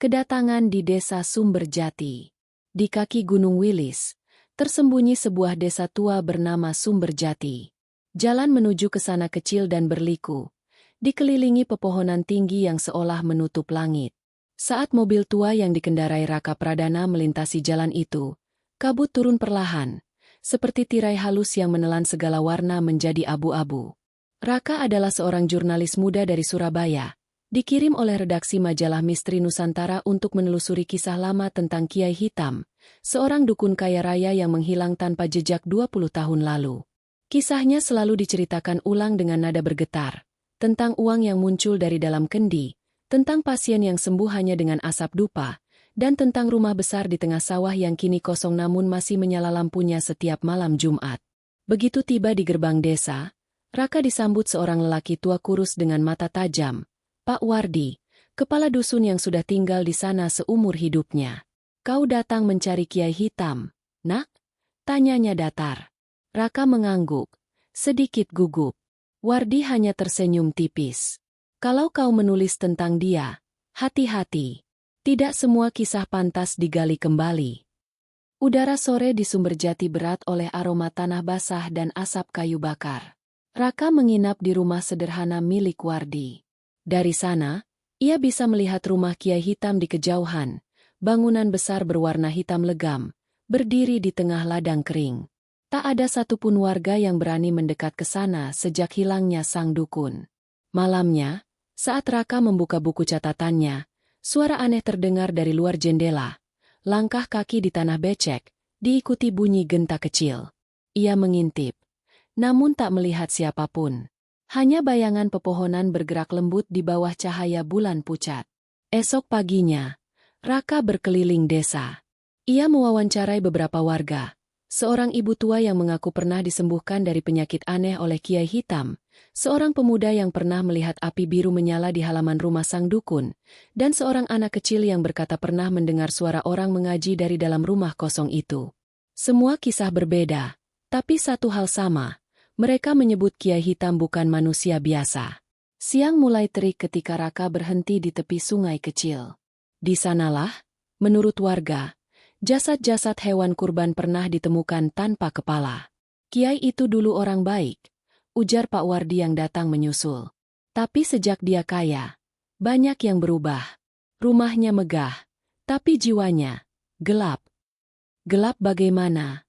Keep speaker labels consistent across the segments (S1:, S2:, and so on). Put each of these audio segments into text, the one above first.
S1: Kedatangan di desa Sumberjati. Di kaki Gunung Wilis, tersembunyi sebuah desa tua bernama Sumberjati. Jalan menuju ke sana kecil dan berliku, dikelilingi pepohonan tinggi yang seolah menutup langit. Saat mobil tua yang dikendarai Raka Pradana melintasi jalan itu, kabut turun perlahan, seperti tirai halus yang menelan segala warna menjadi abu-abu. Raka adalah seorang jurnalis muda dari Surabaya, dikirim oleh redaksi majalah Misteri Nusantara untuk menelusuri kisah lama tentang Kiai Hitam, seorang dukun kaya raya yang menghilang tanpa jejak 20 tahun lalu. Kisahnya selalu diceritakan ulang dengan nada bergetar, tentang uang yang muncul dari dalam kendi, tentang pasien yang sembuh hanya dengan asap dupa, dan tentang rumah besar di tengah sawah yang kini kosong namun masih menyala lampunya setiap malam Jumat. Begitu tiba di gerbang desa, Raka disambut seorang lelaki tua kurus dengan mata tajam, Pak Wardi, kepala dusun yang sudah tinggal di sana seumur hidupnya. "Kau datang mencari Kiai Hitam, nak?" tanyanya datar. Raka mengangguk, sedikit gugup. Wardi hanya tersenyum tipis. "Kalau kau menulis tentang dia, hati-hati. Tidak semua kisah pantas digali kembali." Udara sore di Sumberjati berat oleh aroma tanah basah dan asap kayu bakar. Raka menginap di rumah sederhana milik Wardi. Dari sana, ia bisa melihat rumah Kiai Hitam di kejauhan, bangunan besar berwarna hitam legam, berdiri di tengah ladang kering. Tak ada satupun warga yang berani mendekat ke sana sejak hilangnya sang dukun. Malamnya, saat Raka membuka buku catatannya, suara aneh terdengar dari luar jendela. Langkah kaki di tanah becek, diikuti bunyi genta kecil. Ia mengintip, namun tak melihat siapapun. Hanya bayangan pepohonan bergerak lembut di bawah cahaya bulan pucat. Esok paginya, Raka berkeliling desa. Ia mewawancarai beberapa warga. Seorang ibu tua yang mengaku pernah disembuhkan dari penyakit aneh oleh Kiai Hitam, seorang pemuda yang pernah melihat api biru menyala di halaman rumah sang dukun, dan seorang anak kecil yang berkata pernah mendengar suara orang mengaji dari dalam rumah kosong itu. Semua kisah berbeda, tapi satu hal sama, mereka menyebut Kiai Hitam bukan manusia biasa. Siang mulai terik ketika Raka berhenti di tepi sungai kecil. Di sanalah, menurut warga, jasad-jasad hewan kurban pernah ditemukan tanpa kepala. "Kiai itu dulu orang baik," ujar Pak Wardi yang datang menyusul. "Tapi sejak dia kaya, banyak yang berubah. Rumahnya megah, tapi jiwanya gelap." "Gelap bagaimana?"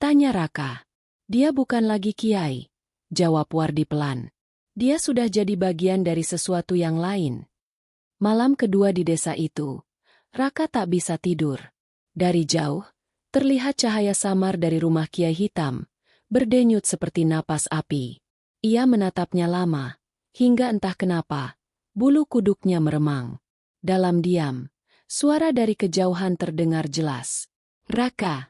S1: tanya Raka. "Dia bukan lagi Kiai," jawab Wardi pelan. "Dia sudah jadi bagian dari sesuatu yang lain." Malam kedua di desa itu, Raka tak bisa tidur. Dari jauh, terlihat cahaya samar dari rumah Kiai Hitam, berdenyut seperti napas api. Ia menatapnya lama, hingga entah kenapa, bulu kuduknya meremang. Dalam diam, suara dari kejauhan terdengar jelas. "Raka!"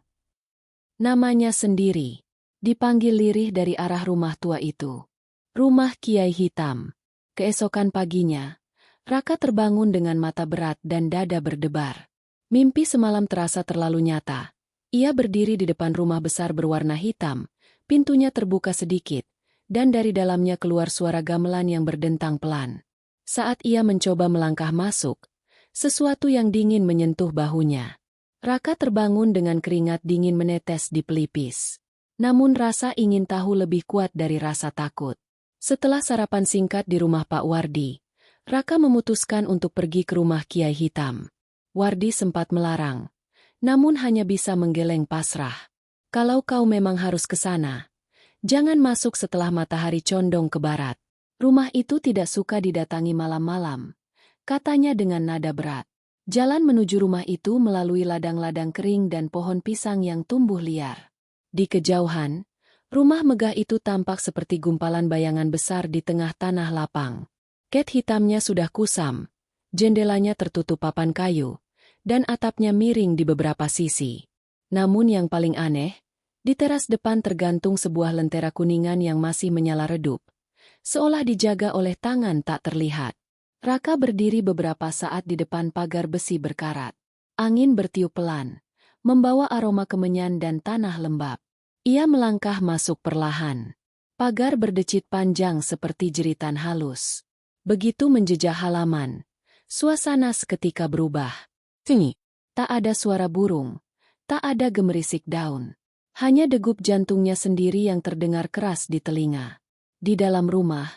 S1: Namanya sendiri, dipanggil lirih dari arah rumah tua itu. Rumah Kiai Hitam. Keesokan paginya, Raka terbangun dengan mata berat dan dada berdebar. Mimpi semalam terasa terlalu nyata. Ia berdiri di depan rumah besar berwarna hitam, pintunya terbuka sedikit, dan dari dalamnya keluar suara gamelan yang berdentang pelan. Saat ia mencoba melangkah masuk, sesuatu yang dingin menyentuh bahunya. Raka terbangun dengan keringat dingin menetes di pelipis. Namun rasa ingin tahu lebih kuat dari rasa takut. Setelah sarapan singkat di rumah Pak Wardi, Raka memutuskan untuk pergi ke rumah Kiai Hitam. Wardi sempat melarang, namun hanya bisa menggeleng pasrah. "Kalau kau memang harus ke sana, jangan masuk setelah matahari condong ke barat. Rumah itu tidak suka didatangi malam-malam," katanya dengan nada berat. Jalan menuju rumah itu melalui ladang-ladang kering dan pohon pisang yang tumbuh liar. Di kejauhan, rumah megah itu tampak seperti gumpalan bayangan besar di tengah tanah lapang. Cat hitamnya sudah kusam, jendelanya tertutup papan kayu, dan atapnya miring di beberapa sisi. Namun yang paling aneh, di teras depan tergantung sebuah lentera kuningan yang masih menyala redup, seolah dijaga oleh tangan tak terlihat. Raka berdiri beberapa saat di depan pagar besi berkarat. Angin bertiup pelan, membawa aroma kemenyan dan tanah lembab. Ia melangkah masuk perlahan. Pagar berdecit panjang seperti jeritan halus. Begitu menjejak halaman, Suasana seketika berubah. Sunyi. Tak ada suara burung. Tak ada gemerisik daun. Hanya degup jantungnya sendiri yang terdengar keras di telinga. Di dalam rumah,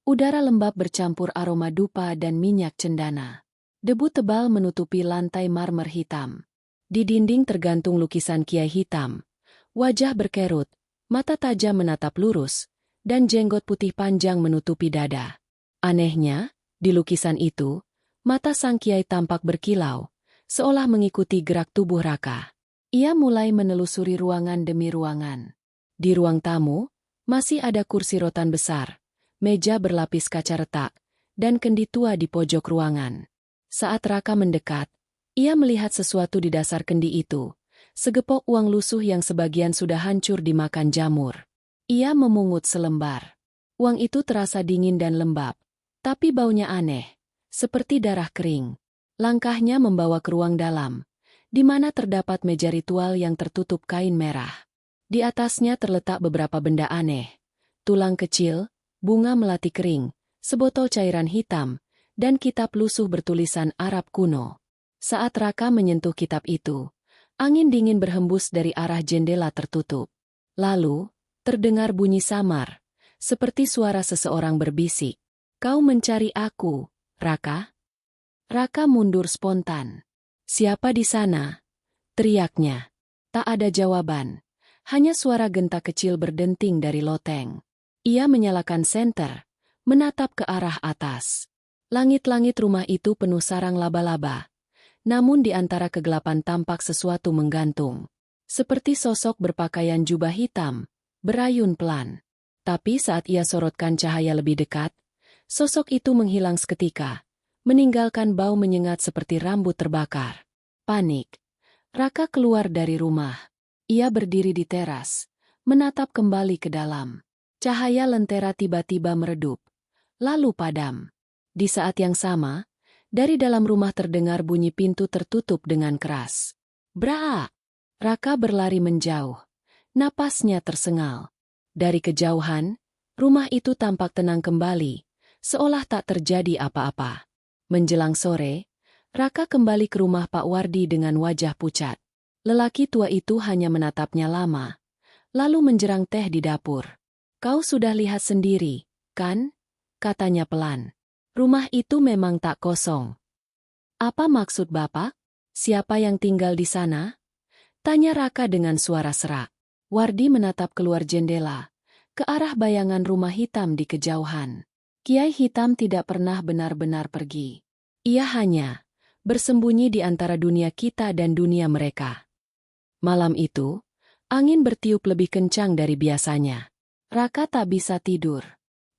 S1: udara lembab bercampur aroma dupa dan minyak cendana. Debu tebal menutupi lantai marmer hitam. Di dinding tergantung lukisan kiai hitam. Wajah berkerut, mata tajam menatap lurus, dan jenggot putih panjang menutupi dada. Anehnya, di lukisan itu, mata sang kiai tampak berkilau, seolah mengikuti gerak tubuh Raka. Ia mulai menelusuri ruangan demi ruangan. Di ruang tamu, masih ada kursi rotan besar, meja berlapis kaca retak, dan kendi tua di pojok ruangan. Saat Raka mendekat, ia melihat sesuatu di dasar kendi itu, segepok uang lusuh yang sebagian sudah hancur dimakan jamur. Ia memungut selembar. Uang itu terasa dingin dan lembab, tapi baunya aneh, seperti darah kering. Langkahnya membawa ke ruang dalam, di mana terdapat meja ritual yang tertutup kain merah. Di atasnya terletak beberapa benda aneh, tulang kecil, bunga melati kering, sebotol cairan hitam, dan kitab lusuh bertulisan Arab kuno. Saat Raka menyentuh kitab itu, angin dingin berhembus dari arah jendela tertutup. Lalu, terdengar bunyi samar, seperti suara seseorang berbisik. "Kau mencari aku, Raka?" Raka mundur spontan. "Siapa di sana?" teriaknya. Tak ada jawaban, hanya suara genta kecil berdenting dari loteng. Ia menyalakan senter, menatap ke arah atas. Langit-langit rumah itu penuh sarang laba-laba. Namun di antara kegelapan tampak sesuatu menggantung. Seperti sosok berpakaian jubah hitam, berayun pelan. Tapi saat ia sorotkan cahaya lebih dekat, sosok itu menghilang seketika, meninggalkan bau menyengat seperti rambut terbakar. Panik. Raka keluar dari rumah. Ia berdiri di teras, menatap kembali ke dalam. Cahaya lentera tiba-tiba meredup, lalu padam. Di saat yang sama, dari dalam rumah terdengar bunyi pintu tertutup dengan keras. "Bra!" Raka berlari menjauh. Napasnya tersengal. Dari kejauhan, rumah itu tampak tenang kembali, seolah tak terjadi apa-apa. Menjelang sore, Raka kembali ke rumah Pak Wardi dengan wajah pucat. Lelaki tua itu hanya menatapnya lama, lalu menjerang teh di dapur. "Kau sudah lihat sendiri, kan?" katanya pelan. "Rumah itu memang tak kosong." "Apa maksud Bapak? Siapa yang tinggal di sana?" tanya Raka dengan suara serak. Wardi menatap keluar jendela, ke arah bayangan rumah hitam di kejauhan. Kiai hitam tidak pernah benar-benar pergi. Ia hanya bersembunyi di antara dunia kita dan dunia mereka. Malam itu, angin bertiup lebih kencang dari biasanya. Raka tak bisa tidur.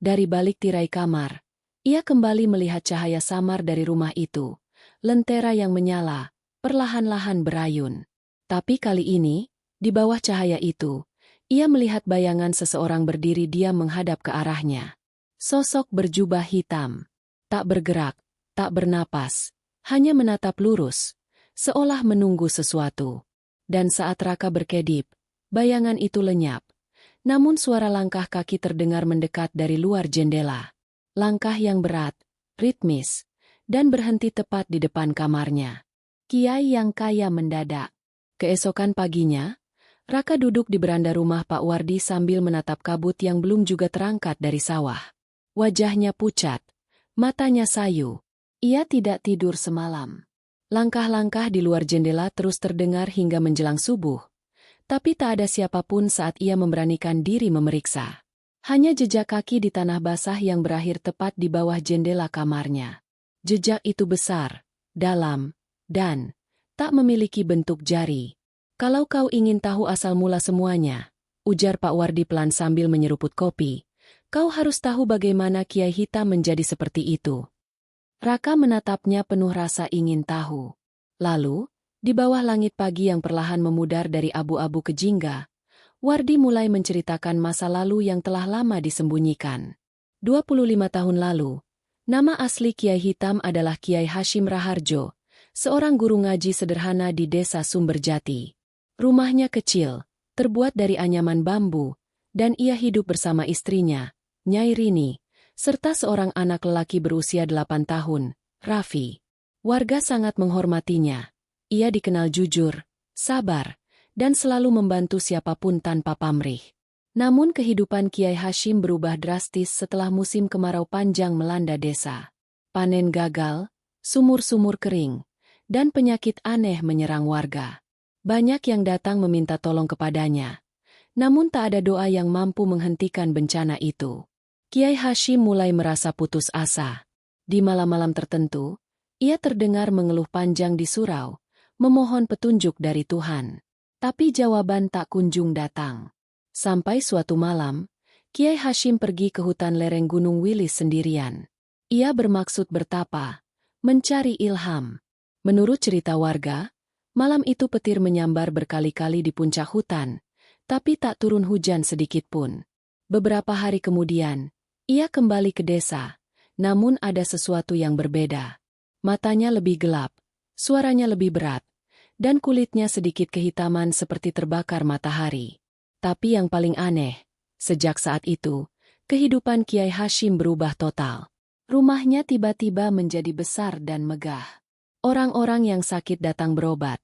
S1: Dari balik tirai kamar, ia kembali melihat cahaya samar dari rumah itu, lentera yang menyala, perlahan-lahan berayun. Tapi kali ini, di bawah cahaya itu, ia melihat bayangan seseorang berdiri diam menghadap ke arahnya. Sosok berjubah hitam, tak bergerak, tak bernapas, hanya menatap lurus, seolah menunggu sesuatu. Dan saat Raka berkedip, bayangan itu lenyap. Namun suara langkah kaki terdengar mendekat dari luar jendela. Langkah yang berat, ritmis, dan berhenti tepat di depan kamarnya. Kiai yang kaya mendadak. Keesokan paginya, Raka duduk di beranda rumah Pak Wardi sambil menatap kabut yang belum juga terangkat dari sawah. Wajahnya pucat, matanya sayu. Ia tidak tidur semalam. Langkah-langkah di luar jendela terus terdengar hingga menjelang subuh. Tapi tak ada siapapun saat ia memberanikan diri memeriksa. Hanya jejak kaki di tanah basah yang berakhir tepat di bawah jendela kamarnya. Jejak itu besar, dalam, dan tak memiliki bentuk jari. "Kalau kau ingin tahu asal mula semuanya," ujar Pak Wardi pelan sambil menyeruput kopi, "kau harus tahu bagaimana Kiai Hitam menjadi seperti itu." Raka menatapnya penuh rasa ingin tahu. Lalu, di bawah langit pagi yang perlahan memudar dari abu-abu ke jingga, Wardi mulai menceritakan masa lalu yang telah lama disembunyikan. 25 tahun lalu, nama asli Kiai Hitam adalah Kiai Hashim Raharjo, seorang guru ngaji sederhana di desa Sumberjati. Rumahnya kecil, terbuat dari anyaman bambu, dan ia hidup bersama istrinya, Nyai Rini, serta seorang anak lelaki berusia 8 tahun, Raffi. Warga sangat menghormatinya. Ia dikenal jujur, sabar, dan selalu membantu siapapun tanpa pamrih. Namun kehidupan Kiai Hashim berubah drastis setelah musim kemarau panjang melanda desa. Panen gagal, sumur-sumur kering, dan penyakit aneh menyerang warga. Banyak yang datang meminta tolong kepadanya. Namun tak ada doa yang mampu menghentikan bencana itu. Kiai Hashim mulai merasa putus asa. Di malam-malam tertentu, ia terdengar mengeluh panjang di surau, memohon petunjuk dari Tuhan. Tapi jawaban tak kunjung datang. Sampai suatu malam, Kiai Hashim pergi ke hutan lereng Gunung Wilis sendirian. Ia bermaksud bertapa, mencari ilham. Menurut cerita warga, malam itu petir menyambar berkali-kali di puncak hutan, tapi tak turun hujan sedikitpun. Beberapa hari kemudian, ia kembali ke desa, namun ada sesuatu yang berbeda. Matanya lebih gelap, suaranya lebih berat, dan kulitnya sedikit kehitaman seperti terbakar matahari. Tapi yang paling aneh, sejak saat itu, kehidupan Kiai Hashim berubah total. Rumahnya tiba-tiba menjadi besar dan megah. Orang-orang yang sakit datang berobat,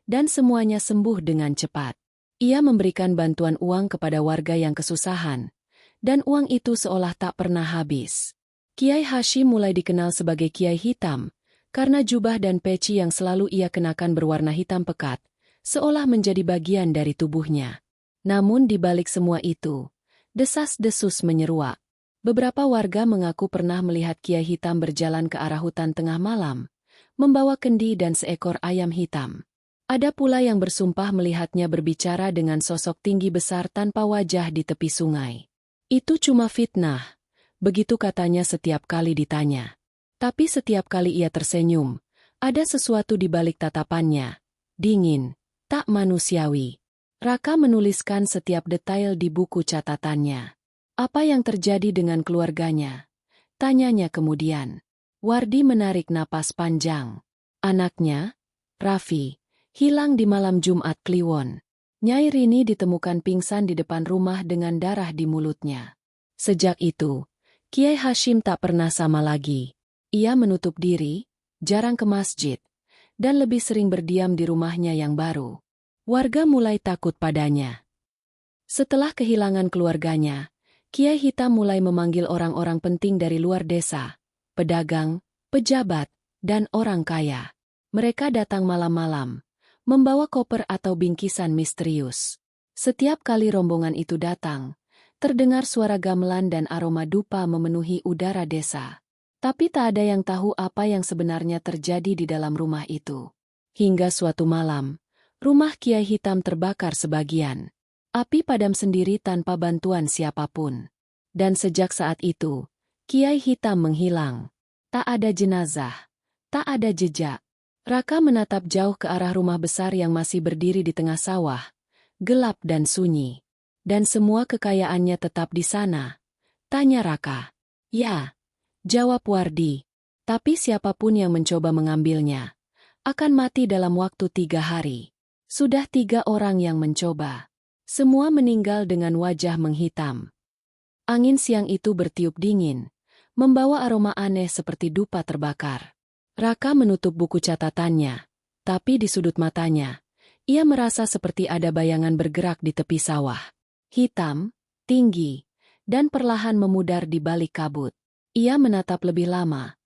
S1: dan semuanya sembuh dengan cepat. Ia memberikan bantuan uang kepada warga yang kesusahan, dan uang itu seolah tak pernah habis. Kiai Hashim mulai dikenal sebagai Kiai Hitam, karena jubah dan peci yang selalu ia kenakan berwarna hitam pekat, seolah menjadi bagian dari tubuhnya. Namun di balik semua itu, desas-desus menyeruak. Beberapa warga mengaku pernah melihat Kiai Hitam berjalan ke arah hutan tengah malam, membawa kendi dan seekor ayam hitam. Ada pula yang bersumpah melihatnya berbicara dengan sosok tinggi besar tanpa wajah di tepi sungai. Itu cuma fitnah, begitu katanya setiap kali ditanya. Tapi setiap kali ia tersenyum, ada sesuatu di balik tatapannya, dingin, tak manusiawi. Raka menuliskan setiap detail di buku catatannya. Apa yang terjadi dengan keluarganya? Tanyanya kemudian. Wardi menarik napas panjang. Anaknya, Raffi, hilang di malam Jumat Kliwon. Nyai Rini ditemukan pingsan di depan rumah dengan darah di mulutnya. Sejak itu, Kiai Hashim tak pernah sama lagi. Ia menutup diri, jarang ke masjid, dan lebih sering berdiam di rumahnya yang baru. Warga mulai takut padanya. Setelah kehilangan keluarganya, Kiai Hitam mulai memanggil orang-orang penting dari luar desa, pedagang, pejabat, dan orang kaya. Mereka datang malam-malam, membawa koper atau bingkisan misterius. Setiap kali rombongan itu datang, terdengar suara gamelan dan aroma dupa memenuhi udara desa. Tapi tak ada yang tahu apa yang sebenarnya terjadi di dalam rumah itu. Hingga suatu malam, rumah Kiai Hitam terbakar sebagian. Api padam sendiri tanpa bantuan siapapun. Dan sejak saat itu, Kiai Hitam menghilang. Tak ada jenazah, tak ada jejak. Raka menatap jauh ke arah rumah besar yang masih berdiri di tengah sawah, gelap dan sunyi. Dan semua kekayaannya tetap di sana. Tanya Raka. Ya, jawab Wardi. Tapi siapapun yang mencoba mengambilnya, akan mati dalam waktu 3 hari. Sudah 3 orang yang mencoba. Semua meninggal dengan wajah menghitam. Angin siang itu bertiup dingin, membawa aroma aneh seperti dupa terbakar. Raka menutup buku catatannya, tapi di sudut matanya, ia merasa seperti ada bayangan bergerak di tepi sawah. Hitam, tinggi, dan perlahan memudar di balik kabut. Ia menatap lebih lama,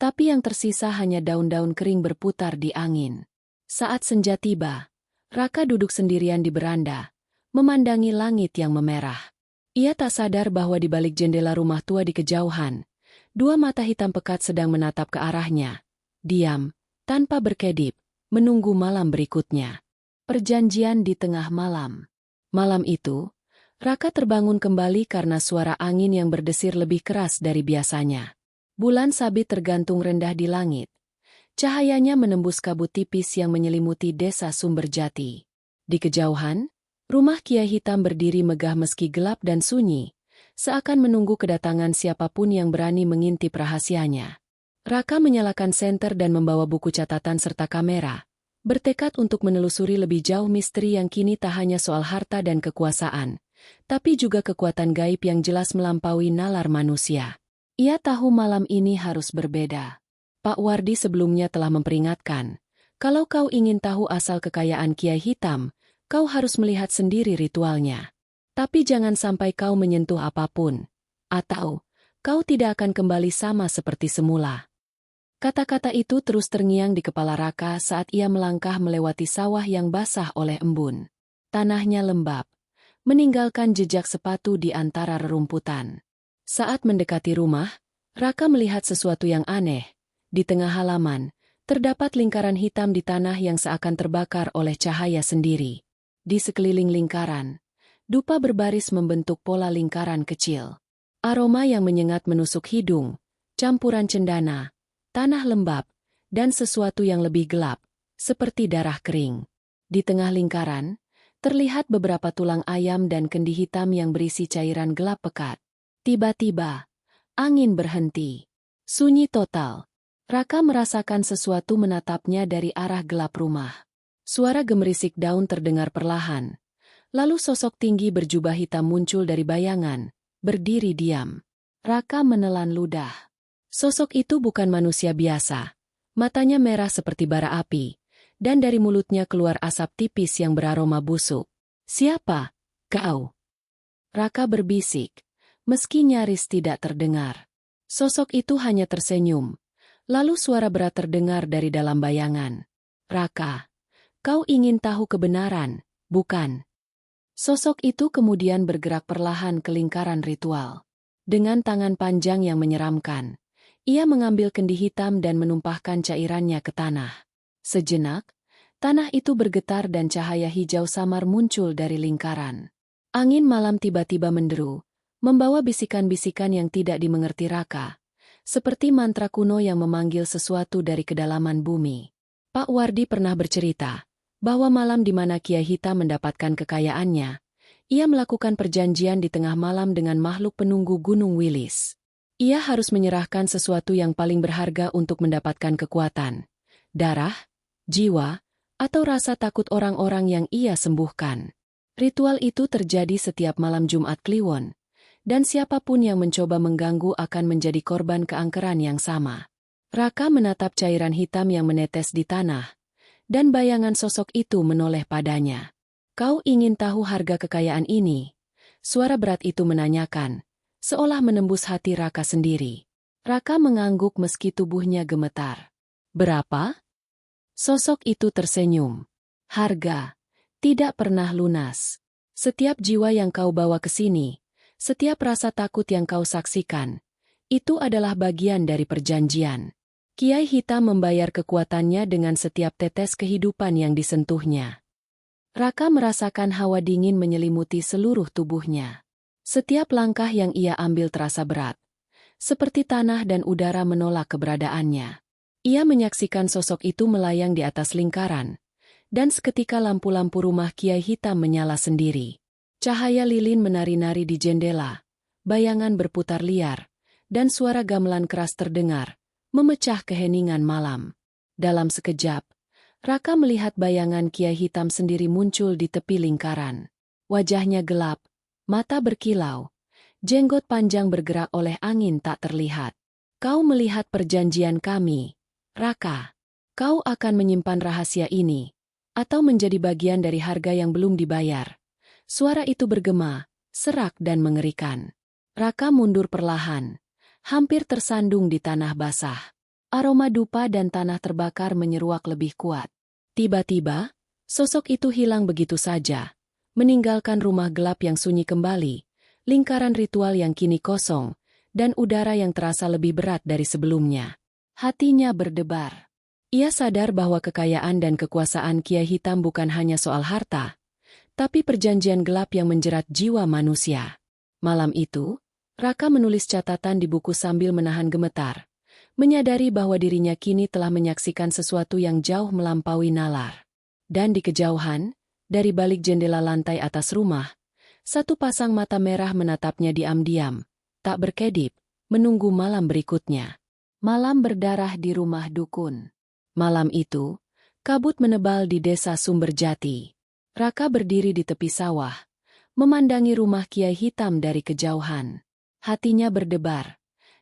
S1: tapi yang tersisa hanya daun-daun kering berputar di angin. Saat senja tiba, Raka duduk sendirian di beranda, memandangi langit yang memerah. Ia tak sadar bahwa di balik jendela rumah tua di kejauhan, 2 mata hitam pekat sedang menatap ke arahnya. Diam, tanpa berkedip, menunggu malam berikutnya. Perjanjian di tengah malam. Malam itu, Raka terbangun kembali karena suara angin yang berdesir lebih keras dari biasanya. Bulan sabit tergantung rendah di langit. Cahayanya menembus kabut tipis yang menyelimuti desa Sumberjati. Di kejauhan, rumah Kiai Hitam berdiri megah meski gelap dan sunyi, seakan menunggu kedatangan siapapun yang berani mengintip rahasianya. Raka menyalakan senter dan membawa buku catatan serta kamera, bertekad untuk menelusuri lebih jauh misteri yang kini tak hanya soal harta dan kekuasaan, tapi juga kekuatan gaib yang jelas melampaui nalar manusia. Ia tahu malam ini harus berbeda. Pak Wardi sebelumnya telah memperingatkan, kalau kau ingin tahu asal kekayaan Kiai Hitam, kau harus melihat sendiri ritualnya. Tapi jangan sampai kau menyentuh apapun, atau kau tidak akan kembali sama seperti semula. Kata-kata itu terus terngiang di kepala Raka saat ia melangkah melewati sawah yang basah oleh embun. Tanahnya lembab, meninggalkan jejak sepatu di antara rerumputan. Saat mendekati rumah, Raka melihat sesuatu yang aneh. Di tengah halaman, terdapat lingkaran hitam di tanah yang seakan terbakar oleh cahaya sendiri. Di sekeliling lingkaran, dupa berbaris membentuk pola lingkaran kecil. Aroma yang menyengat menusuk hidung, campuran cendana, tanah lembab, dan sesuatu yang lebih gelap, seperti darah kering. Di tengah lingkaran, terlihat beberapa tulang ayam dan kendi hitam yang berisi cairan gelap pekat. Tiba-tiba, angin berhenti. Sunyi total. Raka merasakan sesuatu menatapnya dari arah gelap rumah. Suara gemerisik daun terdengar perlahan. Lalu sosok tinggi berjubah hitam muncul dari bayangan, berdiri diam. Raka menelan ludah. Sosok itu bukan manusia biasa. Matanya merah seperti bara api, dan dari mulutnya keluar asap tipis yang beraroma busuk. "Siapa kau?" Raka berbisik, meski nyaris tidak terdengar. Sosok itu hanya tersenyum. Lalu suara berat terdengar dari dalam bayangan. "Raka, kau ingin tahu kebenaran, bukan?" Sosok itu kemudian bergerak perlahan ke lingkaran ritual. Dengan tangan panjang yang menyeramkan, ia mengambil kendi hitam dan menumpahkan cairannya ke tanah. Sejenak, tanah itu bergetar dan cahaya hijau samar muncul dari lingkaran. Angin malam tiba-tiba menderu, membawa bisikan-bisikan yang tidak dimengerti Raka. Seperti mantra kuno yang memanggil sesuatu dari kedalaman bumi. Pak Wardi pernah bercerita bahwa malam di mana Kiai Hitam mendapatkan kekayaannya, ia melakukan perjanjian di tengah malam dengan makhluk penunggu Gunung Wilis. Ia harus menyerahkan sesuatu yang paling berharga untuk mendapatkan kekuatan, darah, jiwa, atau rasa takut orang-orang yang ia sembuhkan. Ritual itu terjadi setiap malam Jumat Kliwon. Dan siapapun yang mencoba mengganggu akan menjadi korban keangkeran yang sama. Raka menatap cairan hitam yang menetes di tanah, dan bayangan sosok itu menoleh padanya. "Kau ingin tahu harga kekayaan ini?" Suara berat itu menanyakan, seolah menembus hati Raka sendiri. Raka mengangguk meski tubuhnya gemetar. "Berapa?" Sosok itu tersenyum. "Harga tidak pernah lunas. Setiap jiwa yang kau bawa ke sini, setiap rasa takut yang kau saksikan, itu adalah bagian dari perjanjian." Kiai Hitam membayar kekuatannya dengan setiap tetes kehidupan yang disentuhnya. Raka merasakan hawa dingin menyelimuti seluruh tubuhnya. Setiap langkah yang ia ambil terasa berat, seperti tanah dan udara menolak keberadaannya. Ia menyaksikan sosok itu melayang di atas lingkaran, dan seketika lampu-lampu rumah Kiai Hitam menyala sendiri. Cahaya lilin menari-nari di jendela, bayangan berputar liar, dan suara gamelan keras terdengar, memecah keheningan malam. Dalam sekejap, Raka melihat bayangan Kiai Hitam sendiri muncul di tepi lingkaran. Wajahnya gelap, mata berkilau, jenggot panjang bergerak oleh angin tak terlihat. "Kau melihat perjanjian kami, Raka. Kau akan menyimpan rahasia ini, atau menjadi bagian dari harga yang belum dibayar." Suara itu bergema, serak dan mengerikan. Raka mundur perlahan, hampir tersandung di tanah basah. Aroma dupa dan tanah terbakar menyeruak lebih kuat. Tiba-tiba, sosok itu hilang begitu saja, meninggalkan rumah gelap yang sunyi kembali, lingkaran ritual yang kini kosong, dan udara yang terasa lebih berat dari sebelumnya. Hatinya berdebar. Ia sadar bahwa kekayaan dan kekuasaan Kiai Hitam bukan hanya soal harta, tapi perjanjian gelap yang menjerat jiwa manusia. Malam itu, Raka menulis catatan di buku sambil menahan gemetar, menyadari bahwa dirinya kini telah menyaksikan sesuatu yang jauh melampaui nalar. Dan di kejauhan, dari balik jendela lantai atas rumah, satu pasang mata merah menatapnya diam-diam, tak berkedip, menunggu malam berikutnya. Malam berdarah di rumah dukun. Malam itu, kabut menebal di desa Sumberjati. Raka berdiri di tepi sawah, memandangi rumah Kiai Hitam dari kejauhan. Hatinya berdebar,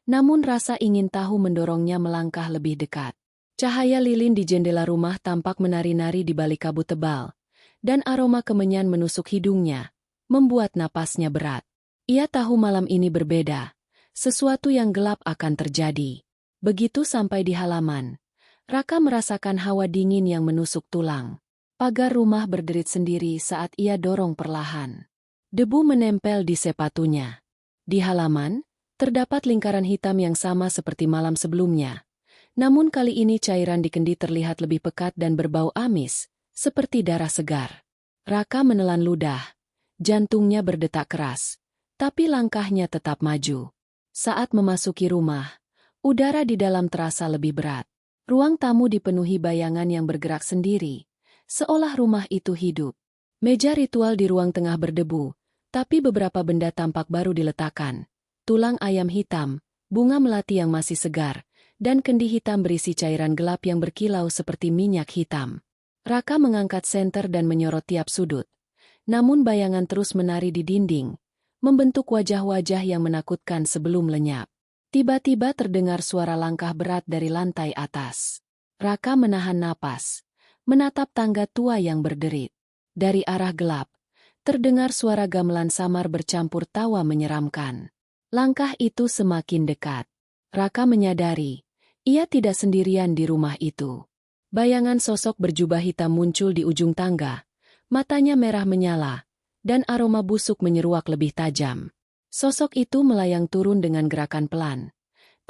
S1: Namun rasa ingin tahu mendorongnya melangkah lebih dekat. Cahaya lilin di jendela rumah tampak menari-nari di balik kabut tebal, dan aroma kemenyan menusuk hidungnya, membuat napasnya berat. Ia tahu malam ini berbeda, sesuatu yang gelap akan terjadi. Begitu sampai di halaman, Raka merasakan hawa dingin yang menusuk tulang. Pagar rumah berderit sendiri saat ia dorong perlahan. Debu menempel di sepatunya. Di halaman, terdapat lingkaran hitam yang sama seperti malam sebelumnya. Namun kali ini cairan di kendi terlihat lebih pekat dan berbau amis, seperti darah segar. Raka menelan ludah. Jantungnya berdetak keras. Tapi langkahnya tetap maju. Saat memasuki rumah, udara di dalam terasa lebih berat. Ruang tamu dipenuhi bayangan yang bergerak sendiri, seolah rumah itu hidup. Meja ritual di ruang tengah berdebu, tapi beberapa benda tampak baru diletakkan. Tulang ayam hitam, bunga melati yang masih segar, dan kendi hitam berisi cairan gelap yang berkilau seperti minyak hitam. Raka mengangkat senter dan menyorot tiap sudut. Namun bayangan terus menari di dinding, membentuk wajah-wajah yang menakutkan sebelum lenyap. Tiba-tiba terdengar suara langkah berat dari lantai atas. Raka menahan napas, menatap tangga tua yang berderit. Dari arah gelap, terdengar suara gamelan samar bercampur tawa menyeramkan. Langkah itu semakin dekat. Raka menyadari, ia tidak sendirian di rumah itu. Bayangan sosok berjubah hitam muncul di ujung tangga, matanya merah menyala, dan aroma busuk menyeruak lebih tajam. Sosok itu melayang turun dengan gerakan pelan.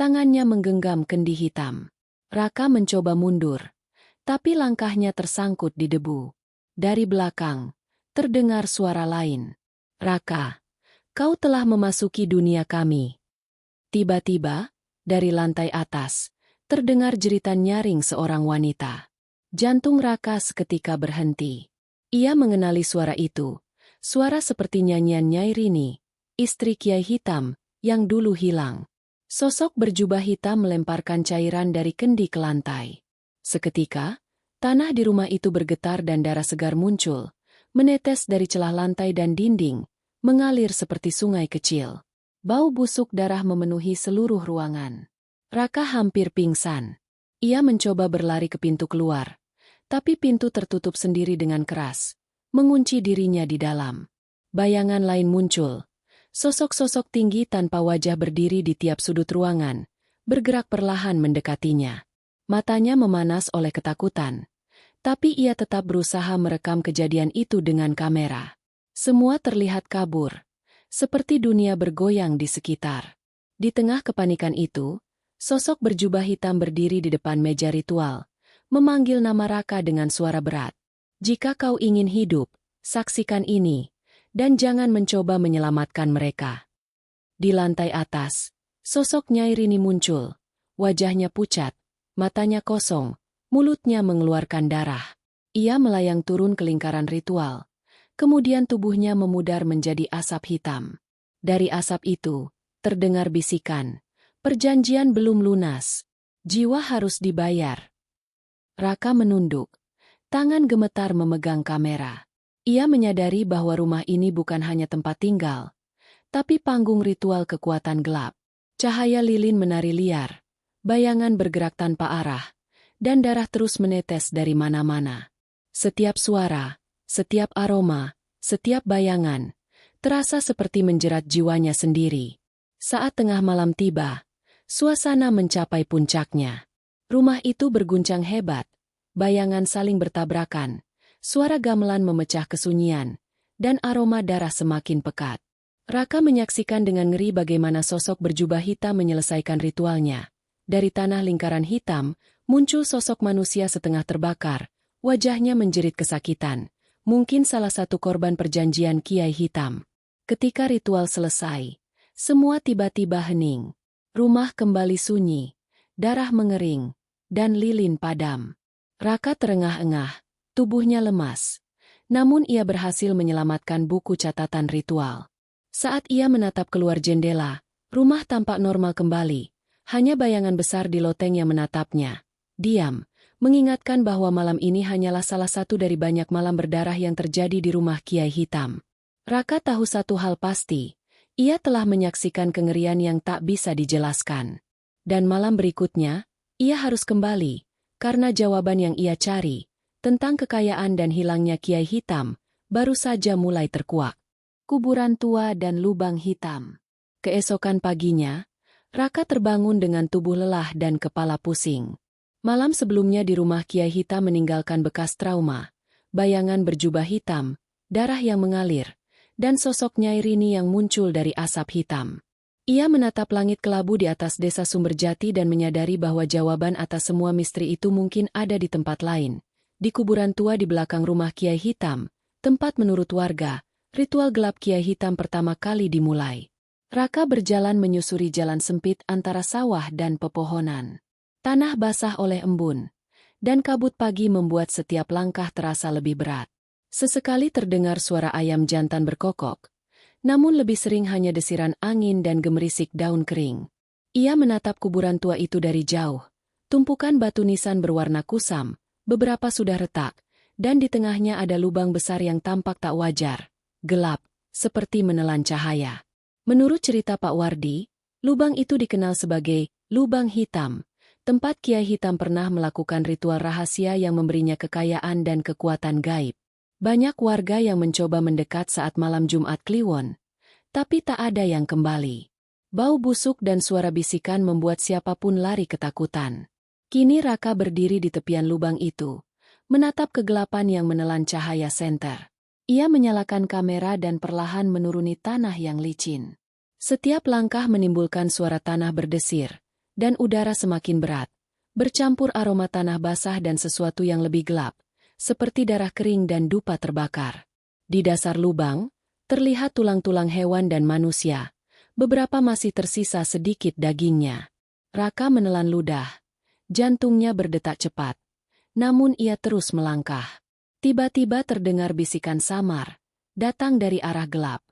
S1: Tangannya menggenggam kendi hitam. Raka mencoba mundur, tapi langkahnya tersangkut di debu. Dari belakang, terdengar suara lain. "Raka, kau telah memasuki dunia kami." Tiba-tiba, dari lantai atas, terdengar jeritan nyaring seorang wanita. Jantung Raka seketika berhenti. Ia mengenali suara itu. Suara seperti nyanyian Nyai Rini, istri Kiai Hitam, yang dulu hilang. Sosok berjubah hitam melemparkan cairan dari kendi ke lantai. Seketika, tanah di rumah itu bergetar dan darah segar muncul, menetes dari celah lantai dan dinding, mengalir seperti sungai kecil. Bau busuk darah memenuhi seluruh ruangan. Raka hampir pingsan. Ia mencoba berlari ke pintu keluar, tapi pintu tertutup sendiri dengan keras, mengunci dirinya di dalam. Bayangan lain muncul. Sosok-sosok tinggi tanpa wajah berdiri di tiap sudut ruangan, bergerak perlahan mendekatinya. Matanya memanas oleh ketakutan, tapi ia tetap berusaha merekam kejadian itu dengan kamera. Semua terlihat kabur, seperti dunia bergoyang di sekitar. Di tengah kepanikan itu, sosok berjubah hitam berdiri di depan meja ritual, memanggil nama Raka dengan suara berat. "Jika kau ingin hidup, saksikan ini, dan jangan mencoba menyelamatkan mereka." Di lantai atas, sosok Nyai Rini muncul. Wajahnya pucat, matanya kosong, mulutnya mengeluarkan darah. Ia melayang turun ke lingkaran ritual. Kemudian tubuhnya memudar menjadi asap hitam. Dari asap itu, terdengar bisikan. "Perjanjian belum lunas. Jiwa harus dibayar." Raka menunduk. Tangan gemetar memegang kamera. Ia menyadari bahwa rumah ini bukan hanya tempat tinggal, tapi panggung ritual kekuatan gelap. Cahaya lilin menari liar, bayangan bergerak tanpa arah, dan darah terus menetes dari mana-mana. Setiap suara, setiap aroma, setiap bayangan, terasa seperti menjerat jiwanya sendiri. Saat tengah malam tiba, suasana mencapai puncaknya. Rumah itu berguncang hebat, bayangan saling bertabrakan, suara gamelan memecah kesunyian, dan aroma darah semakin pekat. Raka menyaksikan dengan ngeri bagaimana sosok berjubah hitam menyelesaikan ritualnya. Dari tanah lingkaran hitam, muncul sosok manusia setengah terbakar, wajahnya menjerit kesakitan. Mungkin salah satu korban perjanjian Kiai Hitam. Ketika ritual selesai, semua tiba-tiba hening. Rumah kembali sunyi, darah mengering, dan lilin padam. Raka terengah-engah, tubuhnya lemas. Namun ia berhasil menyelamatkan buku catatan ritual. Saat ia menatap keluar jendela, rumah tampak normal kembali. Hanya bayangan besar di loteng yang menatapnya. Diam, mengingatkan bahwa malam ini hanyalah salah satu dari banyak malam berdarah yang terjadi di rumah Kiai Hitam. Raka tahu satu hal pasti, Ia telah menyaksikan kengerian yang tak bisa dijelaskan. Dan malam berikutnya, ia harus kembali, karena jawaban yang ia cari, tentang kekayaan dan hilangnya Kiai Hitam, baru saja mulai terkuak. Kuburan tua dan lubang hitam. Keesokan paginya, Raka terbangun dengan tubuh lelah dan kepala pusing. Malam sebelumnya di rumah Kiai Hitam meninggalkan bekas trauma, bayangan berjubah hitam, darah yang mengalir, dan sosok Nyai Rini yang muncul dari asap hitam. Ia menatap langit kelabu di atas desa Sumberjati dan menyadari bahwa jawaban atas semua misteri itu mungkin ada di tempat lain, di kuburan tua di belakang rumah Kiai Hitam, tempat menurut warga, ritual gelap Kiai Hitam pertama kali dimulai. Raka berjalan menyusuri jalan sempit antara sawah dan pepohonan. Tanah basah oleh embun, dan kabut pagi membuat setiap langkah terasa lebih berat. Sesekali terdengar suara ayam jantan berkokok, namun lebih sering hanya desiran angin dan gemerisik daun kering. Ia menatap kuburan tua itu dari jauh. Tumpukan batu nisan berwarna kusam, beberapa sudah retak, dan di tengahnya ada lubang besar yang tampak tak wajar, gelap, seperti menelan cahaya. Menurut cerita Pak Wardi, lubang itu dikenal sebagai lubang hitam, tempat Kiai Hitam pernah melakukan ritual rahasia yang memberinya kekayaan dan kekuatan gaib. Banyak warga yang mencoba mendekat saat malam Jumat Kliwon, tapi tak ada yang kembali. Bau busuk dan suara bisikan membuat siapapun lari ketakutan. Kini Raka berdiri di tepian lubang itu, menatap kegelapan yang menelan cahaya senter. Ia menyalakan kamera dan perlahan menuruni tanah yang licin. Setiap langkah menimbulkan suara tanah berdesir, dan udara semakin berat, bercampur aroma tanah basah dan sesuatu yang lebih gelap, seperti darah kering dan dupa terbakar. Di dasar lubang, terlihat tulang-tulang hewan dan manusia. Beberapa masih tersisa sedikit dagingnya. Raka menelan ludah. Jantungnya berdetak cepat. Namun ia terus melangkah. Tiba-tiba terdengar bisikan samar, datang dari arah gelap.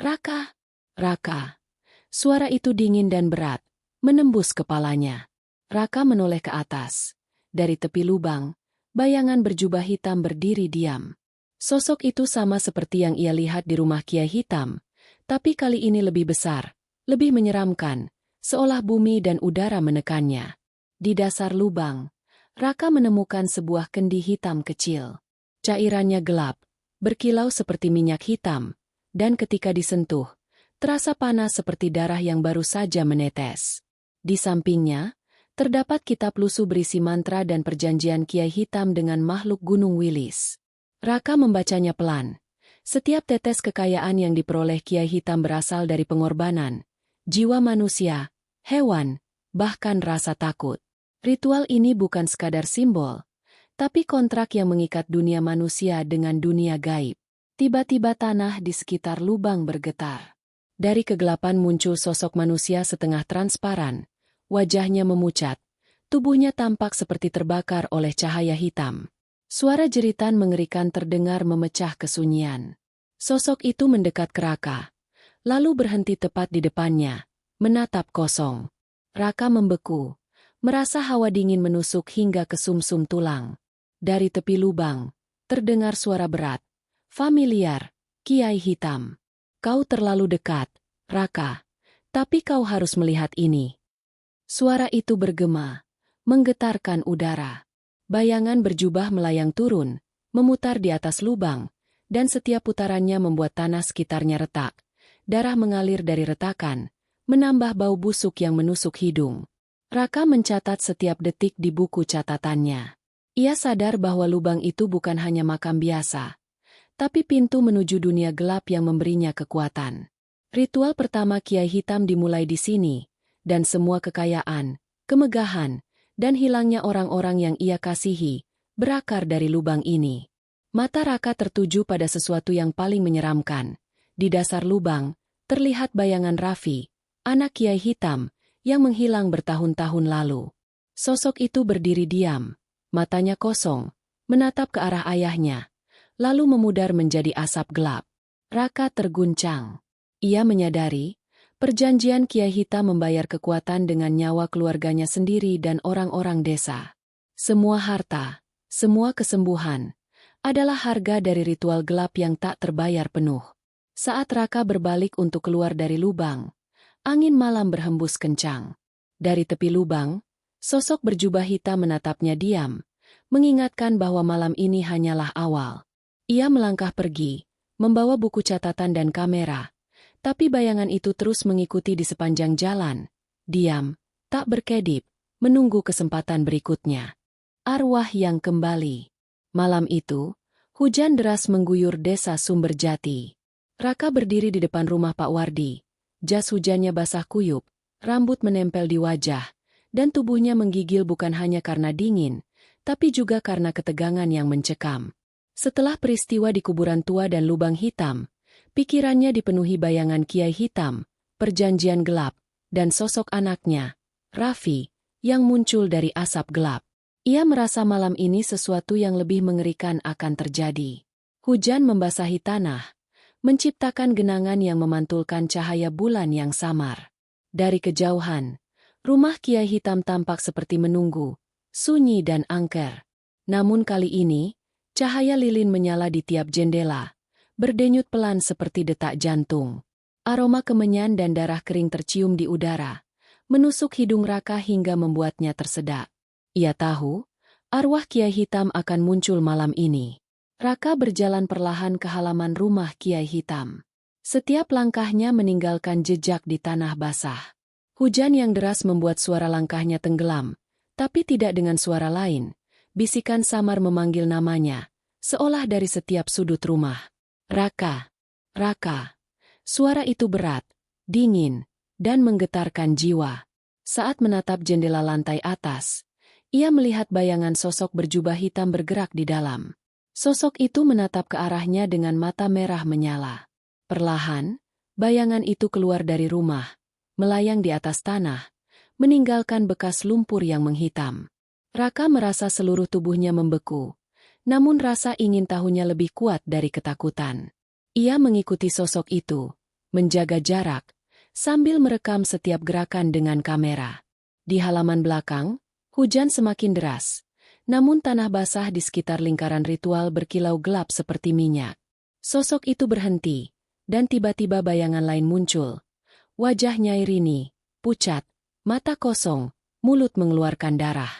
S1: "Raka! Raka!" Suara itu dingin dan berat, menembus kepalanya. Raka menoleh ke atas. Dari tepi lubang, bayangan berjubah hitam berdiri diam. Sosok itu sama seperti yang ia lihat di rumah Kiai Hitam, tapi kali ini lebih besar, lebih menyeramkan, seolah bumi dan udara menekannya. Di dasar lubang, Raka menemukan sebuah kendi hitam kecil. Cairannya gelap, berkilau seperti minyak hitam, dan ketika disentuh, terasa panas seperti darah yang baru saja menetes. Di sampingnya, terdapat kitab lusuh berisi mantra dan perjanjian Kiai Hitam dengan makhluk Gunung Wilis. Raka membacanya pelan. Setiap tetes kekayaan yang diperoleh Kiai Hitam berasal dari pengorbanan, jiwa manusia, hewan, bahkan rasa takut. Ritual ini bukan sekadar simbol, tapi kontrak yang mengikat dunia manusia dengan dunia gaib. Tiba-tiba tanah di sekitar lubang bergetar. Dari kegelapan muncul sosok manusia setengah transparan. Wajahnya memucat, tubuhnya tampak seperti terbakar oleh cahaya hitam. Suara jeritan mengerikan terdengar memecah kesunyian. Sosok itu mendekat ke Raka, lalu berhenti tepat di depannya, menatap kosong. Raka membeku, merasa hawa dingin menusuk hingga ke sumsum tulang. Dari tepi lubang, terdengar suara berat, familiar, Kiai Hitam. "Kau terlalu dekat, Raka, tapi kau harus melihat ini." Suara itu bergema, menggetarkan udara. Bayangan berjubah melayang turun, memutar di atas lubang, dan setiap putarannya membuat tanah sekitarnya retak. Darah mengalir dari retakan, menambah bau busuk yang menusuk hidung. Raka mencatat setiap detik di buku catatannya. Ia sadar bahwa lubang itu bukan hanya makam biasa, tapi pintu menuju dunia gelap yang memberinya kekuatan. Ritual pertama Kiai Hitam dimulai di sini, dan semua kekayaan, kemegahan, dan hilangnya orang-orang yang ia kasihi, berakar dari lubang ini. Mata Raka tertuju pada sesuatu yang paling menyeramkan. Di dasar lubang, terlihat bayangan Raffi, anak Kiai Hitam, yang menghilang bertahun-tahun lalu. Sosok itu berdiri diam, matanya kosong, menatap ke arah ayahnya, lalu memudar menjadi asap gelap. Raka terguncang. Ia menyadari, perjanjian Kiai Hitam membayar kekuatan dengan nyawa keluarganya sendiri dan orang-orang desa. Semua harta, semua kesembuhan, adalah harga dari ritual gelap yang tak terbayar penuh. Saat Raka berbalik untuk keluar dari lubang, angin malam berhembus kencang. Dari tepi lubang, sosok berjubah hitam menatapnya diam, mengingatkan bahwa malam ini hanyalah awal. Ia melangkah pergi, membawa buku catatan dan kamera, tapi bayangan itu terus mengikuti di sepanjang jalan, diam, tak berkedip, menunggu kesempatan berikutnya. Arwah yang kembali. Malam itu, hujan deras mengguyur desa Sumberjati. Raka berdiri di depan rumah Pak Wardi. Jas hujannya basah kuyup, rambut menempel di wajah, dan tubuhnya menggigil bukan hanya karena dingin, tapi juga karena ketegangan yang mencekam. Setelah peristiwa di kuburan tua dan lubang hitam, pikirannya dipenuhi bayangan Kiai Hitam, perjanjian gelap, dan sosok anaknya, Raffi, yang muncul dari asap gelap. Ia merasa malam ini sesuatu yang lebih mengerikan akan terjadi. Hujan membasahi tanah, menciptakan genangan yang memantulkan cahaya bulan yang samar. Dari kejauhan, rumah Kiai Hitam tampak seperti menunggu, sunyi dan angker. Namun kali ini, cahaya lilin menyala di tiap jendela, berdenyut pelan seperti detak jantung. Aroma kemenyan dan darah kering tercium di udara, menusuk hidung Raka hingga membuatnya tersedak. Ia tahu, arwah Kiai Hitam akan muncul malam ini. Raka berjalan perlahan ke halaman rumah Kiai Hitam. Setiap langkahnya meninggalkan jejak di tanah basah. Hujan yang deras membuat suara langkahnya tenggelam, tapi tidak dengan suara lain. Bisikan samar memanggil namanya, seolah dari setiap sudut rumah. Raka, Raka. Suara itu berat, dingin, dan menggetarkan jiwa. Saat menatap jendela lantai atas, ia melihat bayangan sosok berjubah hitam bergerak di dalam. Sosok itu menatap ke arahnya dengan mata merah menyala. Perlahan, bayangan itu keluar dari rumah, melayang di atas tanah, meninggalkan bekas lumpur yang menghitam. Raka merasa seluruh tubuhnya membeku, namun rasa ingin tahunya lebih kuat dari ketakutan. Ia mengikuti sosok itu, menjaga jarak, sambil merekam setiap gerakan dengan kamera. Di halaman belakang, hujan semakin deras. Namun tanah basah di sekitar lingkaran ritual berkilau gelap seperti minyak. Sosok itu berhenti, dan tiba-tiba bayangan lain muncul. Wajah Nyai Rini, pucat, mata kosong, mulut mengeluarkan darah.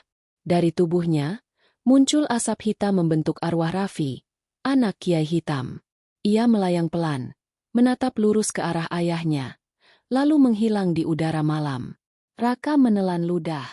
S1: Dari tubuhnya, muncul asap hitam membentuk arwah Raffi, anak Kiai Hitam. Ia melayang pelan, menatap lurus ke arah ayahnya, lalu menghilang di udara malam. Raka menelan ludah.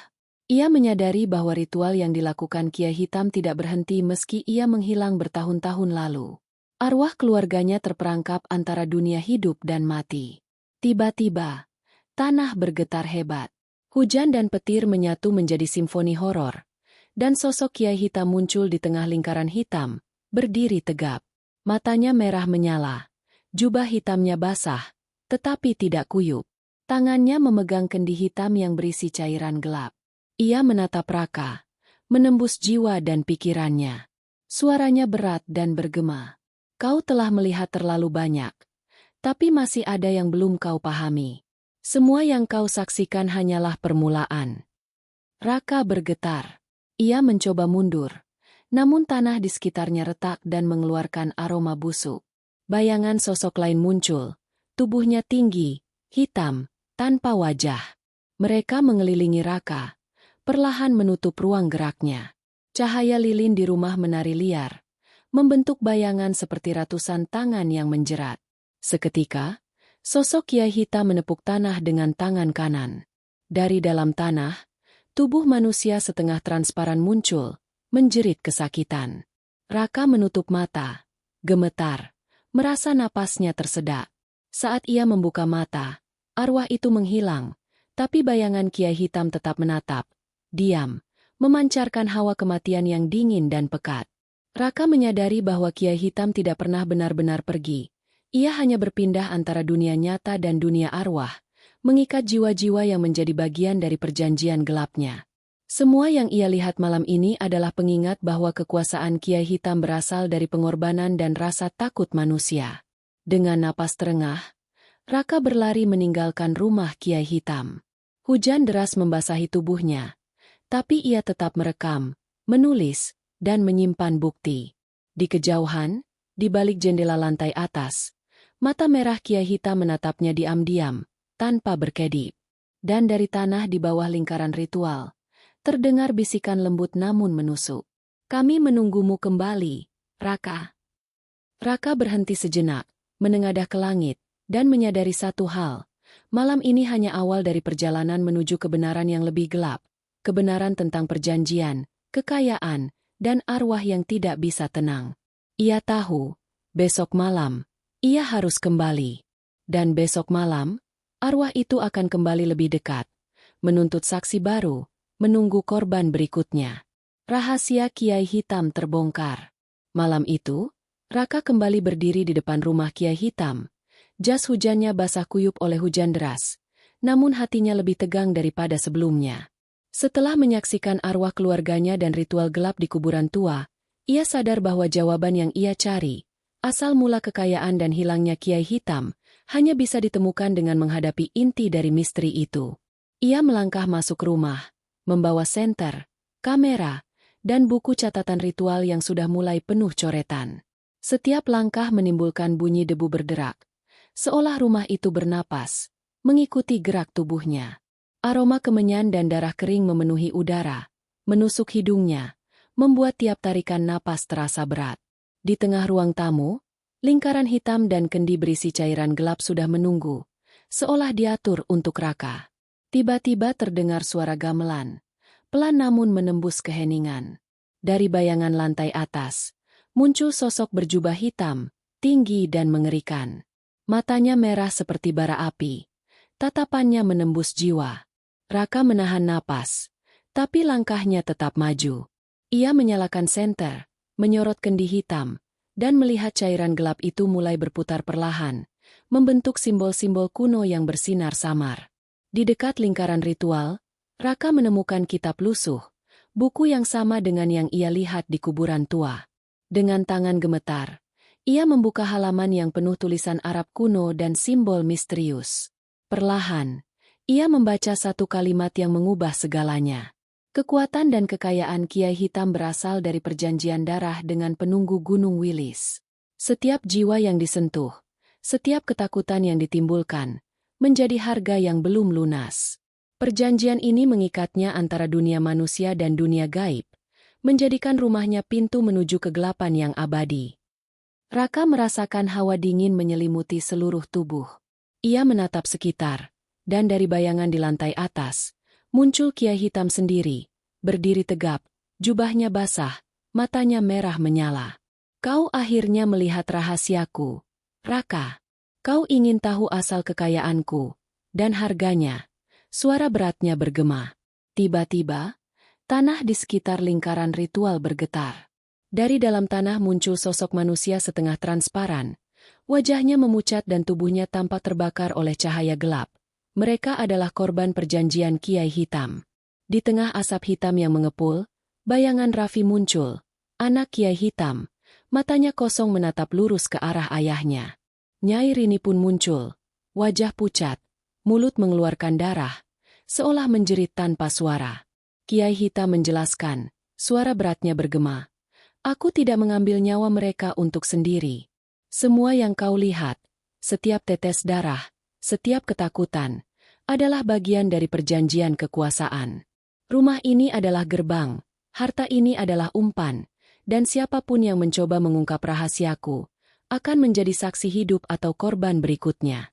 S1: Ia menyadari bahwa ritual yang dilakukan Kiai Hitam tidak berhenti meski ia menghilang bertahun-tahun lalu. Arwah keluarganya terperangkap antara dunia hidup dan mati. Tiba-tiba, tanah bergetar hebat. Hujan dan petir menyatu menjadi simfoni horor. Dan sosok Kiai Hitam muncul di tengah lingkaran hitam, berdiri tegap. Matanya merah menyala. Jubah hitamnya basah, tetapi tidak kuyup. Tangannya memegang kendi hitam yang berisi cairan gelap. Ia menatap Raka, menembus jiwa dan pikirannya. Suaranya berat dan bergema. Kau telah melihat terlalu banyak, tapi masih ada yang belum kau pahami. Semua yang kau saksikan hanyalah permulaan. Raka bergetar. Ia mencoba mundur, namun tanah di sekitarnya retak dan mengeluarkan aroma busuk. Bayangan sosok lain muncul, tubuhnya tinggi, hitam, tanpa wajah. Mereka mengelilingi Raka, perlahan menutup ruang geraknya. Cahaya lilin di rumah menari liar, membentuk bayangan seperti ratusan tangan yang menjerat. Seketika, sosok Kiai Hitam menepuk tanah dengan tangan kanan. Dari dalam tanah, tubuh manusia setengah transparan muncul, menjerit kesakitan. Raka menutup mata, gemetar, merasa napasnya tersedak. Saat ia membuka mata, arwah itu menghilang, tapi bayangan Kiai Hitam tetap menatap. Diam, memancarkan hawa kematian yang dingin dan pekat. Raka menyadari bahwa Kiai Hitam tidak pernah benar-benar pergi. Ia hanya berpindah antara dunia nyata dan dunia arwah, mengikat jiwa-jiwa yang menjadi bagian dari perjanjian gelapnya. Semua yang ia lihat malam ini adalah pengingat bahwa kekuasaan Kiai Hitam berasal dari pengorbanan dan rasa takut manusia. Dengan napas terengah, Raka berlari meninggalkan rumah Kiai Hitam. Hujan deras membasahi tubuhnya. Tapi ia tetap merekam, menulis, dan menyimpan bukti. Di kejauhan, di balik jendela lantai atas, Mata merah Kiai Hitam menatapnya diam-diam, tanpa berkedip. Dan dari tanah di bawah lingkaran ritual, terdengar bisikan lembut namun menusuk. Kami menunggumu kembali, Raka. Raka berhenti sejenak, menengadah ke langit, dan menyadari satu hal. Malam ini hanya awal dari perjalanan menuju kebenaran yang lebih gelap. Kebenaran tentang perjanjian, kekayaan, dan arwah yang tidak bisa tenang. Ia tahu, besok malam, ia harus kembali. Dan besok malam, arwah itu akan kembali lebih dekat, menuntut saksi baru, menunggu korban berikutnya. Rahasia Kiai Hitam terbongkar. Malam itu, Raka kembali berdiri di depan rumah Kiai Hitam. Jas hujannya basah kuyup oleh hujan deras, namun hatinya lebih tegang daripada sebelumnya. Setelah menyaksikan arwah keluarganya dan ritual gelap di kuburan tua, ia sadar bahwa jawaban yang ia cari, asal mula kekayaan dan hilangnya Kiai Hitam, hanya bisa ditemukan dengan menghadapi inti dari misteri itu. Ia melangkah masuk rumah, membawa senter, kamera, dan buku catatan ritual yang sudah mulai penuh coretan. Setiap langkah menimbulkan bunyi debu berderak, seolah rumah itu bernapas, mengikuti gerak tubuhnya. Aroma kemenyan dan darah kering memenuhi udara, menusuk hidungnya, membuat tiap tarikan napas terasa berat. Di tengah ruang tamu, lingkaran hitam dan kendi berisi cairan gelap sudah menunggu, seolah diatur untuk Raka. Tiba-tiba terdengar suara gamelan, pelan namun menembus keheningan. Dari bayangan lantai atas, muncul sosok berjubah hitam, tinggi dan mengerikan. Matanya merah seperti bara api, tatapannya menembus jiwa. Raka menahan napas, tapi langkahnya tetap maju. Ia menyalakan senter, menyorot kendi hitam, dan melihat cairan gelap itu mulai berputar perlahan, membentuk simbol-simbol kuno yang bersinar samar. Di dekat lingkaran ritual, Raka menemukan kitab lusuh, buku yang sama dengan yang ia lihat di kuburan tua. Dengan tangan gemetar, ia membuka halaman yang penuh tulisan Arab kuno dan simbol misterius. Perlahan, ia membaca satu kalimat yang mengubah segalanya. Kekuatan dan kekayaan Kiai Hitam berasal dari perjanjian darah dengan penunggu Gunung Wilis. Setiap jiwa yang disentuh, setiap ketakutan yang ditimbulkan, menjadi harga yang belum lunas. Perjanjian ini mengikatnya antara dunia manusia dan dunia gaib, menjadikan rumahnya pintu menuju kegelapan yang abadi. Raka merasakan hawa dingin menyelimuti seluruh tubuh. Ia menatap sekitar, dan dari bayangan di lantai atas, muncul Kiai Hitam sendiri, berdiri tegap, jubahnya basah, matanya merah menyala. Kau akhirnya melihat rahasiaku, Raka. Kau ingin tahu asal kekayaanku, dan harganya. Suara beratnya bergema. Tiba-tiba, tanah di sekitar lingkaran ritual bergetar. Dari dalam tanah muncul sosok manusia setengah transparan. Wajahnya memucat dan tubuhnya tampak terbakar oleh cahaya gelap. Mereka adalah korban perjanjian Kiai Hitam. Di tengah asap hitam yang mengepul, bayangan Raffi muncul. Anak Kiai Hitam, matanya kosong menatap lurus ke arah ayahnya. Nyai Rini pun muncul. Wajah pucat, mulut mengeluarkan darah, seolah menjerit tanpa suara. Kiai Hitam menjelaskan, suara beratnya bergema. Aku tidak mengambil nyawa mereka untuk sendiri. Semua yang kau lihat, setiap tetes darah, setiap ketakutan, adalah bagian dari perjanjian kekuasaan. Rumah ini adalah gerbang, harta ini adalah umpan, dan siapapun yang mencoba mengungkap rahasiaku, akan menjadi saksi hidup atau korban berikutnya.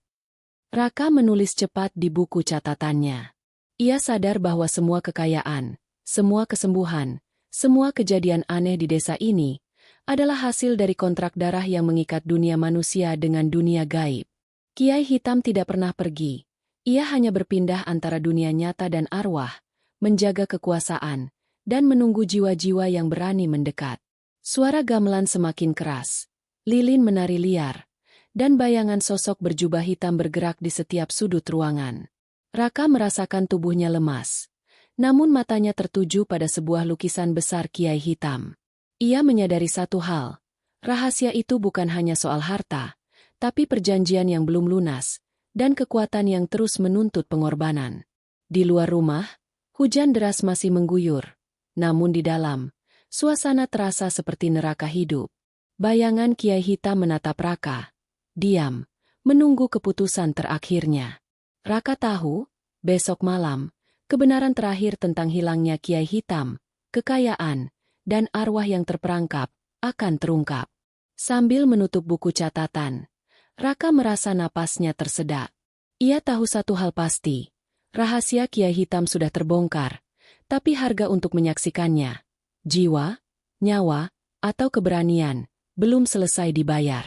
S1: Raka menulis cepat di buku catatannya. Ia sadar bahwa semua kekayaan, semua kesembuhan, semua kejadian aneh di desa ini adalah hasil dari kontrak darah yang mengikat dunia manusia dengan dunia gaib. Kiai Hitam tidak pernah pergi. Ia hanya berpindah antara dunia nyata dan arwah, menjaga kekuasaan, dan menunggu jiwa-jiwa yang berani mendekat. Suara gamelan semakin keras. Lilin menari liar, dan bayangan sosok berjubah hitam bergerak di setiap sudut ruangan. Raka merasakan tubuhnya lemas. Namun matanya tertuju pada sebuah lukisan besar Kiai Hitam. Ia menyadari satu hal. Rahasia itu bukan hanya soal harta, tapi perjanjian yang belum lunas, dan kekuatan yang terus menuntut pengorbanan. Di luar rumah, hujan deras masih mengguyur. Namun di dalam, suasana terasa seperti neraka hidup. Bayangan Kiai Hitam menatap Raka. Diam, menunggu keputusan terakhirnya. Raka tahu, besok malam, kebenaran terakhir tentang hilangnya Kiai Hitam, kekayaan, dan arwah yang terperangkap, akan terungkap. Sambil menutup buku catatan, Raka merasa napasnya tersedak. Ia tahu satu hal pasti, rahasia Kiai Hitam sudah terbongkar, tapi harga untuk menyaksikannya, jiwa, nyawa, atau keberanian, belum selesai dibayar.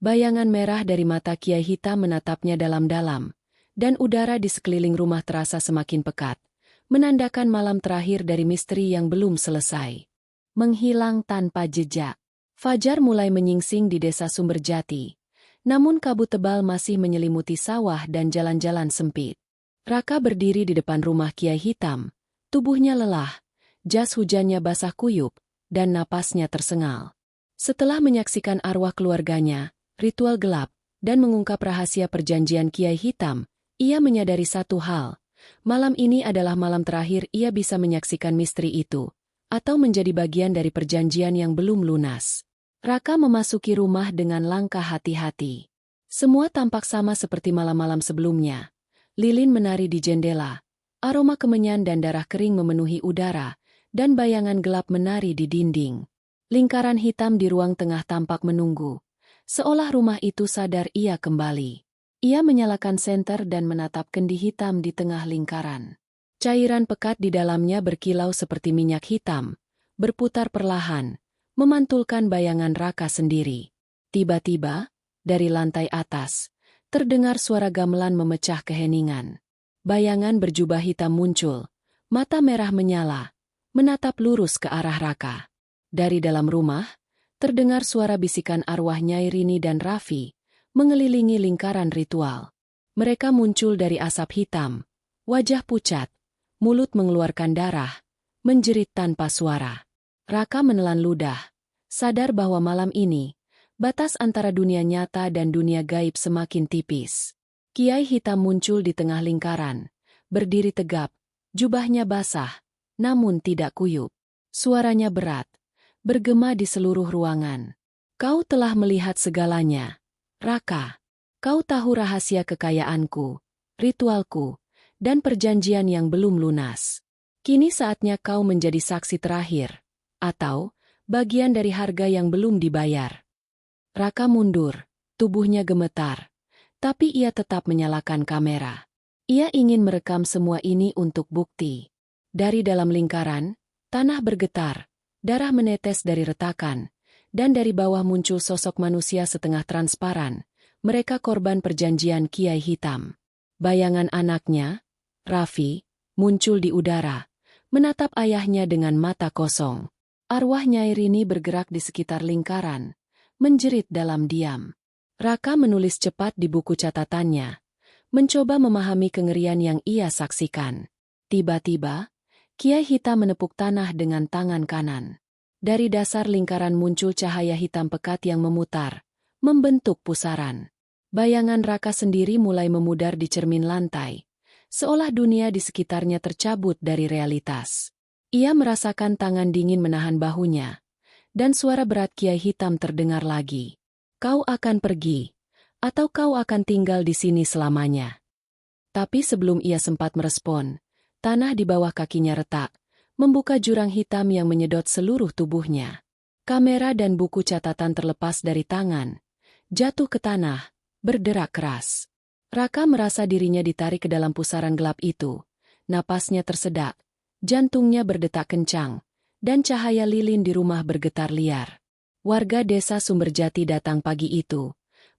S1: Bayangan merah dari mata Kiai Hitam menatapnya dalam-dalam, dan udara di sekeliling rumah terasa semakin pekat, menandakan malam terakhir dari misteri yang belum selesai. Menghilang tanpa jejak. Fajar mulai menyingsing di desa Sumberjati, namun kabut tebal masih menyelimuti sawah dan jalan-jalan sempit. Raka berdiri di depan rumah Kiai Hitam, tubuhnya lelah, jas hujannya basah kuyup, dan napasnya tersengal. Setelah menyaksikan arwah keluarganya, ritual gelap, dan mengungkap rahasia perjanjian Kiai Hitam, ia menyadari satu hal. Malam ini adalah malam terakhir ia bisa menyaksikan misteri itu, atau menjadi bagian dari perjanjian yang belum lunas. Raka memasuki rumah dengan langkah hati-hati. Semua tampak sama seperti malam-malam sebelumnya. Lilin menari di jendela, aroma kemenyan dan darah kering memenuhi udara, dan bayangan gelap menari di dinding. Lingkaran hitam di ruang tengah tampak menunggu, seolah rumah itu sadar ia kembali. Ia menyalakan senter dan menatap kendi hitam di tengah lingkaran. Cairan pekat di dalamnya berkilau seperti minyak hitam, berputar perlahan, memantulkan bayangan Raka sendiri. Tiba-tiba, dari lantai atas, terdengar suara gamelan memecah keheningan. Bayangan berjubah hitam muncul, mata merah menyala, menatap lurus ke arah Raka. Dari dalam rumah, terdengar suara bisikan arwah Nyai Rini dan Raffi, mengelilingi lingkaran ritual. Mereka muncul dari asap hitam, wajah pucat, mulut mengeluarkan darah, menjerit tanpa suara. Raka menelan ludah, sadar bahwa malam ini, batas antara dunia nyata dan dunia gaib semakin tipis. Kiai Hitam muncul di tengah lingkaran, berdiri tegap, jubahnya basah, namun tidak kuyup. Suaranya berat, bergema di seluruh ruangan. Kau telah melihat segalanya, Raka. Kau tahu rahasia kekayaanku, ritualku, dan perjanjian yang belum lunas. Kini saatnya kau menjadi saksi terakhir, atau bagian dari harga yang belum dibayar. Raka mundur, tubuhnya gemetar, tapi ia tetap menyalakan kamera. Ia ingin merekam semua ini untuk bukti. Dari dalam lingkaran, tanah bergetar, darah menetes dari retakan, dan dari bawah muncul sosok manusia setengah transparan, mereka korban perjanjian Kiai Hitam. Bayangan anaknya, Raffi, muncul di udara, menatap ayahnya dengan mata kosong. Arwah Nyai Rini bergerak di sekitar lingkaran, menjerit dalam diam. Raka menulis cepat di buku catatannya, mencoba memahami kengerian yang ia saksikan. Tiba-tiba, Kiai Hitam menepuk tanah dengan tangan kanan. Dari dasar lingkaran muncul cahaya hitam pekat yang memutar, membentuk pusaran. Bayangan Raka sendiri mulai memudar di cermin lantai, seolah dunia di sekitarnya tercabut dari realitas. Ia merasakan tangan dingin menahan bahunya, dan suara berat Kiai Hitam terdengar lagi. Kau akan pergi, atau kau akan tinggal di sini selamanya. Tapi sebelum ia sempat merespon, tanah di bawah kakinya retak, membuka jurang hitam yang menyedot seluruh tubuhnya. Kamera dan buku catatan terlepas dari tangan, jatuh ke tanah, berderak keras. Raka merasa dirinya ditarik ke dalam pusaran gelap itu. Napasnya tersedak, jantungnya berdetak kencang, dan cahaya lilin di rumah bergetar liar. Warga desa Sumberjati datang pagi itu,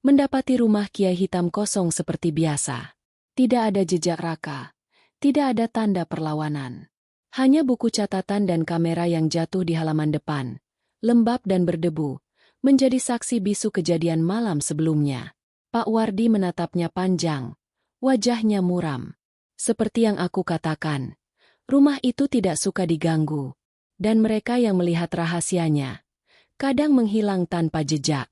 S1: mendapati rumah Kiai Hitam kosong seperti biasa. Tidak ada jejak Raka, tidak ada tanda perlawanan. Hanya buku catatan dan kamera yang jatuh di halaman depan, lembab dan berdebu, menjadi saksi bisu kejadian malam sebelumnya. Pak Wardi menatapnya panjang, wajahnya muram. Seperti yang aku katakan, rumah itu tidak suka diganggu, dan mereka yang melihat rahasianya, kadang menghilang tanpa jejak.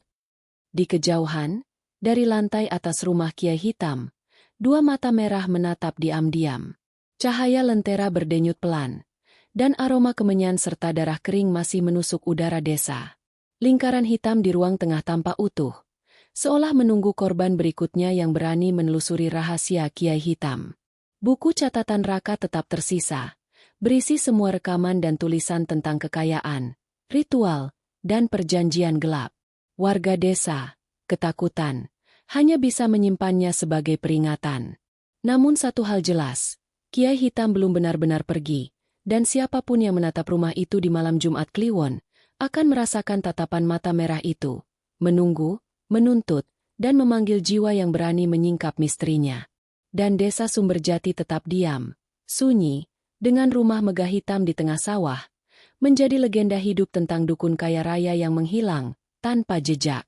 S1: Di kejauhan, dari lantai atas rumah Kiai Hitam, dua mata merah menatap diam-diam. Cahaya lentera berdenyut pelan, dan aroma kemenyan serta darah kering masih menusuk udara desa. Lingkaran hitam di ruang tengah tampak utuh, seolah menunggu korban berikutnya yang berani menelusuri rahasia Kiai Hitam. Buku catatan Raka tetap tersisa, berisi semua rekaman dan tulisan tentang kekayaan, ritual, dan perjanjian gelap. Warga desa, ketakutan, hanya bisa menyimpannya sebagai peringatan. Namun satu hal jelas, Kiai Hitam belum benar-benar pergi, dan siapapun yang menatap rumah itu di malam Jumat Kliwon, akan merasakan tatapan mata merah itu, menunggu, menuntut, dan memanggil jiwa yang berani menyingkap misterinya. Dan desa Sumberjati tetap diam, sunyi, dengan rumah megah hitam di tengah sawah, menjadi legenda hidup tentang dukun kaya raya yang menghilang, tanpa jejak.